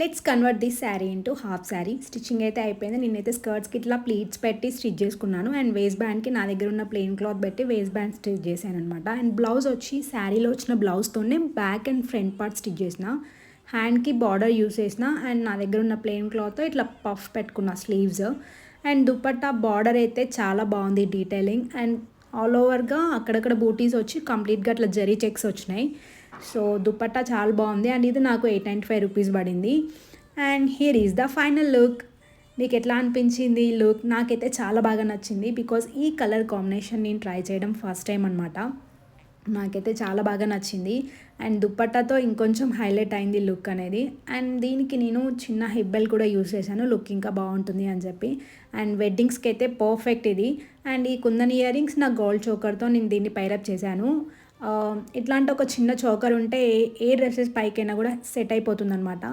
Let's convert this sari into half sari. Stitching అయితే అయిపోయింది. నేనైతే స్కర్ట్స్కి ఇట్లా ప్లీట్స్ పెట్టి స్టిచ్ చేసుకున్నాను. అండ్ వేస్ట్ బ్యాండ్కి నా దగ్గర ఉన్న ప్లెయిన్ క్లాత్ పెట్టి వేస్ట్ బ్యాండ్ స్టిచ్ చేశాను అనమాట. అండ్ బ్లౌజ్ వచ్చి శారీలో వచ్చిన బ్లౌజ్తోనే back and front part stitch చేసిన. హ్యాండ్కి బార్డర్ యూస్ చేసిన. అండ్ నా దగ్గర ఉన్న ప్లెయిన్ క్లాత్ ఇట్లా పఫ్ పెట్టుకున్న స్లీవ్స్. అండ్ దుపట్టా బార్డర్ అయితే చాలా బాగుంది డీటెయిలింగ్. అండ్ ఆల్ ఓవర్గా అక్కడక్కడ బూటీస్ వచ్చి కంప్లీట్గా అట్లా జరీ చెక్స్ వచ్చినాయి. సో దుపట్టా చాలా బాగుంది. అండ్ ఇది నాకు 895 రూపీస్ పడింది. And here is the final look. మీకు ఎట్లా అనిపించింది ఈ లుక్? నాకైతే చాలా బాగా నచ్చింది. బికాజ్ ఈ కలర్ కాంబినేషన్ నేను ట్రై చేయడం ఫస్ట్ టైం అనమాట. నాకైతే చాలా బాగా నచ్చింది. అండ్ దుపట్టాతో ఇంకొంచెం హైలైట్ అయింది లుక్ అనేది. అండ్ దీనికి నేను చిన్న హిబ్బెల్ కూడా యూస్ చేశాను లుక్ ఇంకా బాగుంటుంది అని చెప్పి. అండ్ వెడ్డింగ్స్కి అయితే పర్ఫెక్ట్ ఇది. అండ్ ఈ కుందన్ ఇయర్ రింగ్స్ నా గోల్డ్ చోకర్తో నేను దీన్ని పైరప్ చేశాను. ఇట్లాంటి ఒక చిన్న చోకర్ ఉంటే ఏ డ్రెస్సెస్ పైకైనా కూడా సెట్ అయిపోతుంది అనమాట.